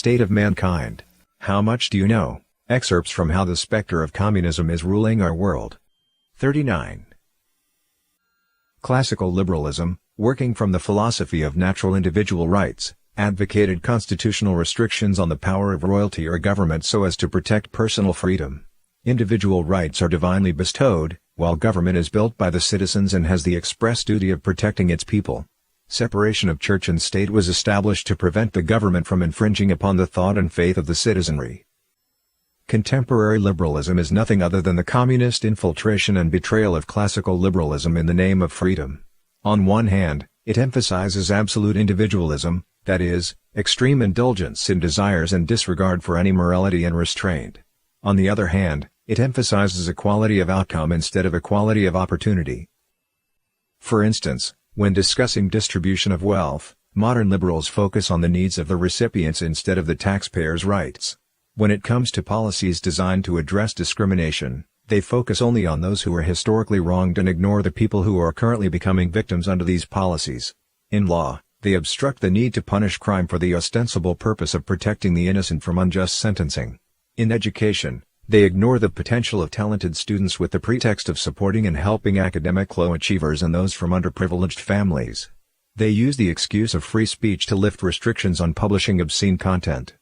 state of mankind. How much do you know? Excerpts from How the Spectre of Communism is Ruling Our World. 39. Classical liberalism, working from the philosophy of natural individual rights, advocated constitutional restrictions on the power of royalty or government so as to protect personal freedom. Individual rights are divinely bestowed, while government is built by the citizens and has the express duty of protecting its people. Separation of church and state was established to prevent the government from infringing upon the thought and faith of the citizenry. Contemporary liberalism is nothing other than the communist infiltration and betrayal of classical liberalism in the name of freedom. On one hand, it emphasizes absolute individualism, that is, extreme indulgence in desires and disregard for any morality and restraint. On the other hand, it emphasizes equality of outcome instead of equality of opportunity. For instance, when discussing distribution of wealth, modern liberals focus on the needs of the recipients instead of the taxpayers' rights. When it comes to policies designed to address discrimination, they focus only on those who are historically wronged and ignore the people who are currently becoming victims under these policies. In law, they obstruct the need to punish crime for the ostensible purpose of protecting the innocent from unjust sentencing. In education, they ignore the potential of talented students with the pretext of supporting and helping academic low achievers and those from underprivileged families. They use the excuse of free speech to lift restrictions on publishing obscene content.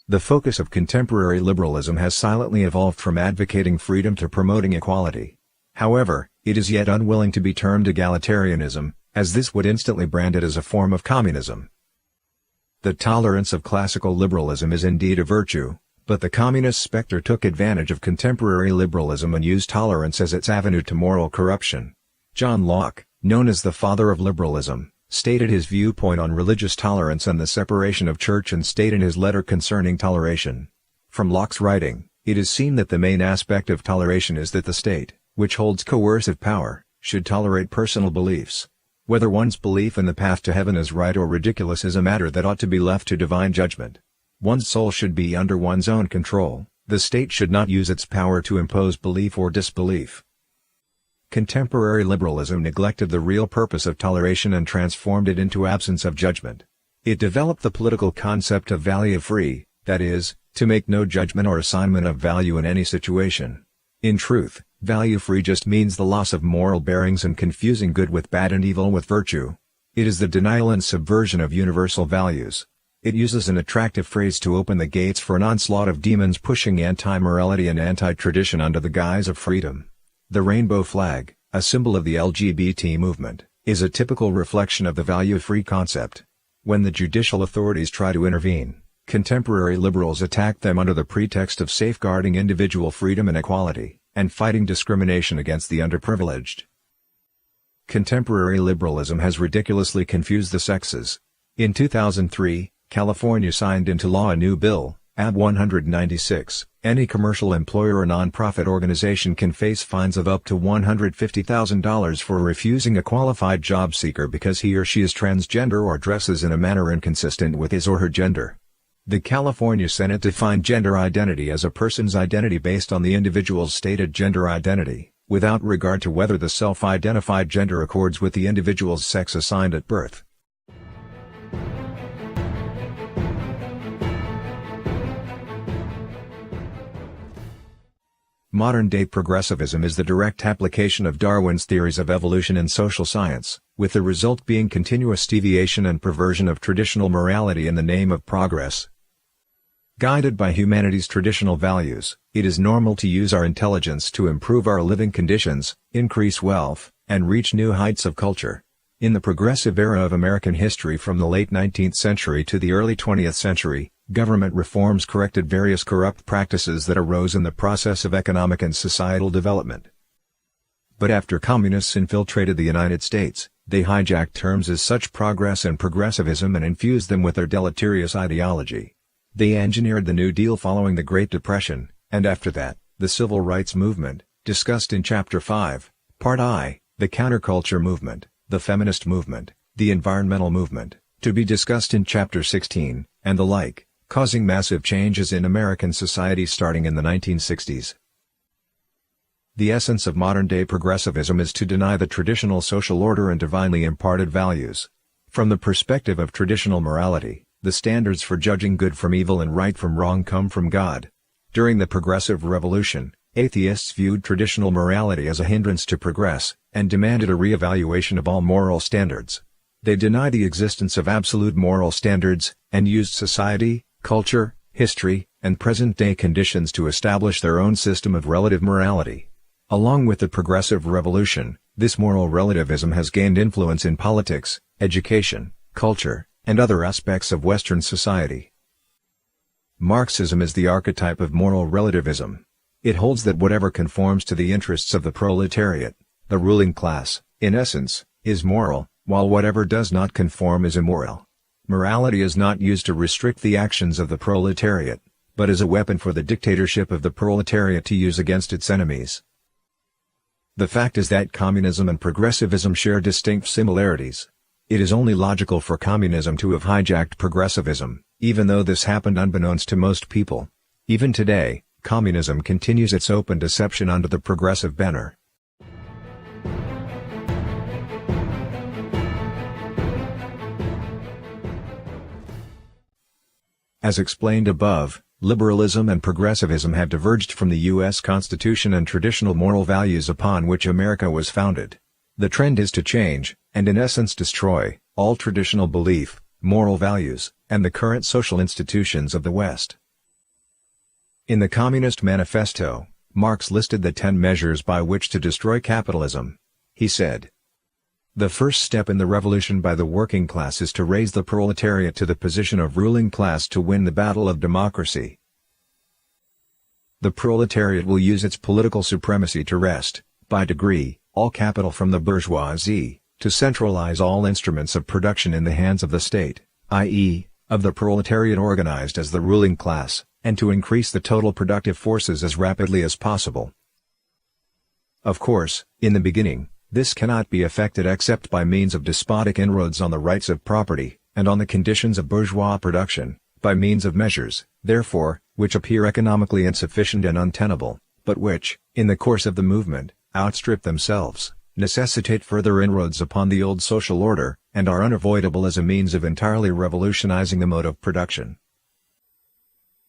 The focus of contemporary liberalism has silently evolved from advocating freedom to promoting equality. However, it is yet unwilling to be termed egalitarianism, as this would instantly brand it as a form of communism. The tolerance of classical liberalism is indeed a virtue, but the communist spectre took advantage of contemporary liberalism and used tolerance as its avenue to moral corruption. John Locke, known as the father of liberalism, stated his viewpoint on religious tolerance and the separation of church and state in his letter concerning toleration. From Locke's writing, it is seen that the main aspect of toleration is that the state, which holds coercive power, should tolerate personal beliefs. Whether one's belief in the path to heaven is right or ridiculous is a matter that ought to be left to divine judgment. One's soul should be under one's own control. The state should not use its power to impose belief or disbelief. Contemporary liberalism neglected the real purpose of toleration and transformed it into absence of judgment. It developed the political concept of value-free, that is, to make no judgment or assignment of value in any situation. In truth, value-free just means the loss of moral bearings and confusing good with bad and evil with virtue. It is the denial and subversion of universal values. It uses an attractive phrase to open the gates for an onslaught of demons pushing anti-morality and anti-tradition under the guise of freedom. The rainbow flag, a symbol of the LGBT movement, is a typical reflection of the value-free concept. When the judicial authorities try to intervene, contemporary liberals attack them under the pretext of safeguarding individual freedom and equality, and fighting discrimination against the underprivileged. Contemporary liberalism has ridiculously confused the sexes. In 2003, California signed into law a new bill, AB 196. Any commercial employer or nonprofit organization can face fines of up to $150,000 for refusing a qualified job seeker because he or she is transgender or dresses in a manner inconsistent with his or her gender. The California Senate defined gender identity as a person's identity based on the individual's stated gender identity, without regard to whether the self-identified gender accords with the individual's sex assigned at birth. Modern-day progressivism is the direct application of Darwin's theories of evolution in social science, with the result being continuous deviation and perversion of traditional morality in the name of progress. Guided by humanity's traditional values, it is normal to use our intelligence to improve our living conditions, increase wealth, and reach new heights of culture. In the progressive era of American history from the late 19th century to the early 20th century, government reforms corrected various corrupt practices that arose in the process of economic and societal development. But after communists infiltrated the United States, they hijacked terms as such progress and progressivism and infused them with their deleterious ideology. They engineered the New Deal following the Great Depression, and after that, the Civil Rights Movement, discussed in Chapter 5, Part I, the Counterculture Movement, the Feminist Movement, the Environmental Movement, to be discussed in Chapter 16, and the like, causing massive changes in American society starting in the 1960s. The essence of modern-day progressivism is to deny the traditional social order and divinely imparted values. From the perspective of traditional morality, The standards for judging good from evil and right from wrong come from God. During the Progressive Revolution, atheists viewed traditional morality as a hindrance to progress, and demanded a re-evaluation of all moral standards. They denied the existence of absolute moral standards, and used society, culture, history, and present-day conditions to establish their own system of relative morality. Along with the Progressive Revolution, this moral relativism has gained influence in politics, education, culture, and other aspects of Western society. Marxism is the archetype of moral relativism. It holds that whatever conforms to the interests of the proletariat, the ruling class, in essence, is moral, while whatever does not conform is immoral. Morality is not used to restrict the actions of the proletariat, but as a weapon for the dictatorship of the proletariat to use against its enemies. The fact is that communism and progressivism share distinct similarities. It is only logical for communism to have hijacked progressivism, even though this happened unbeknownst to most people. Even today, communism continues its open deception under the progressive banner. As explained above, liberalism and progressivism have diverged from the U.S. Constitution and traditional moral values upon which America was founded. The trend is to change, and in essence destroy, all traditional belief, moral values, and the current social institutions of the West. In the Communist Manifesto, Marx listed the 10 measures by which to destroy capitalism. He said, "The first step in the revolution by the working class is to raise the proletariat to the position of ruling class to win the battle of democracy. The proletariat will use its political supremacy to wrest, by degree, all capital from the bourgeoisie, to centralize all instruments of production in the hands of the state, i.e., of the proletariat organized as the ruling class, and to increase the total productive forces as rapidly as possible. Of course, in the beginning, this cannot be effected except by means of despotic inroads on the rights of property, and on the conditions of bourgeois production, by means of measures, therefore, which appear economically insufficient and untenable, but which, in the course of the movement, outstrip themselves, necessitate further inroads upon the old social order, and are unavoidable as a means of entirely revolutionizing the mode of production.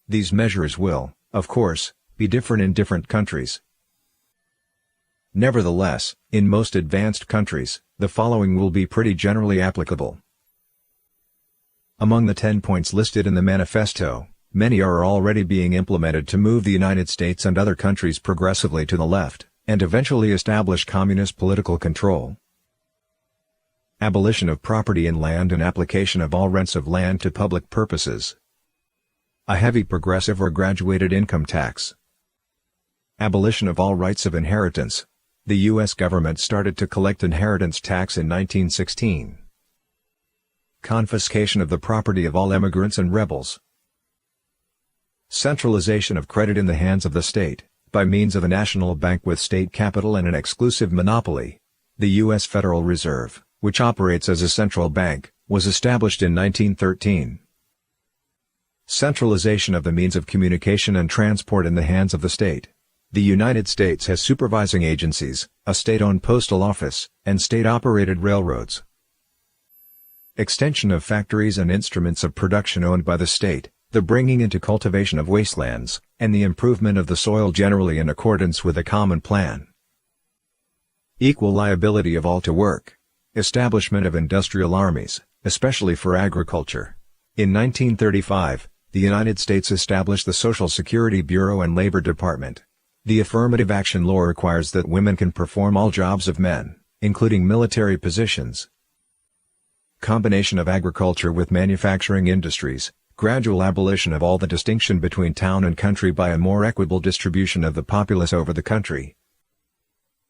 These measures will, of course, be different in different countries. Nevertheless, in most advanced countries, the following will be pretty generally applicable. Among the 10 points listed in the manifesto, many are already being implemented to move the United States and other countries progressively to the left, and eventually establish communist political control. Abolition of property in land and application of all rents of land to public purposes. A heavy progressive or graduated income tax. Abolition of all rights of inheritance. The U.S. government started to collect inheritance tax in 1916. Confiscation of the property of all immigrants and rebels. Centralization of credit in the hands of the state, by means of a national bank with state capital and an exclusive monopoly. The U.S. Federal Reserve, which operates as a central bank, was established in 1913. Centralization of the means of communication and transport in the hands of the state. The United States has supervising agencies, a state-owned postal office, and state-operated railroads. Extension of factories and instruments of production owned by the state, the bringing into cultivation of wastelands, and the improvement of the soil generally in accordance with a common plan. Equal liability of all to work. Establishment of industrial armies, especially for agriculture. In 1935, the United States established the Social Security Bureau and Labor Department. The affirmative action law requires that women can perform all jobs of men, including military positions. Combination of agriculture with manufacturing industries, gradual abolition of all the distinction between town and country by a more equitable distribution of the populace over the country.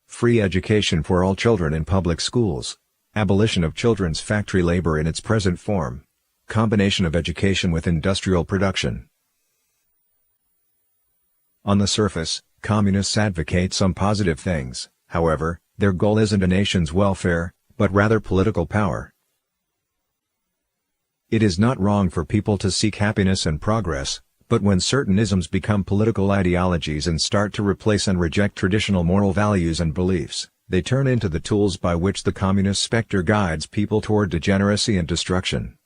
Free education for all children in public schools. Abolition of children's factory labor in its present form. Combination of education with industrial production. On the surface, communists advocate some positive things, however, their goal isn't a nation's welfare, but rather political power. It is not wrong for people to seek happiness and progress, but when certain isms become political ideologies and start to replace and reject traditional moral values and beliefs, they turn into the tools by which the communist specter guides people toward degeneracy and destruction.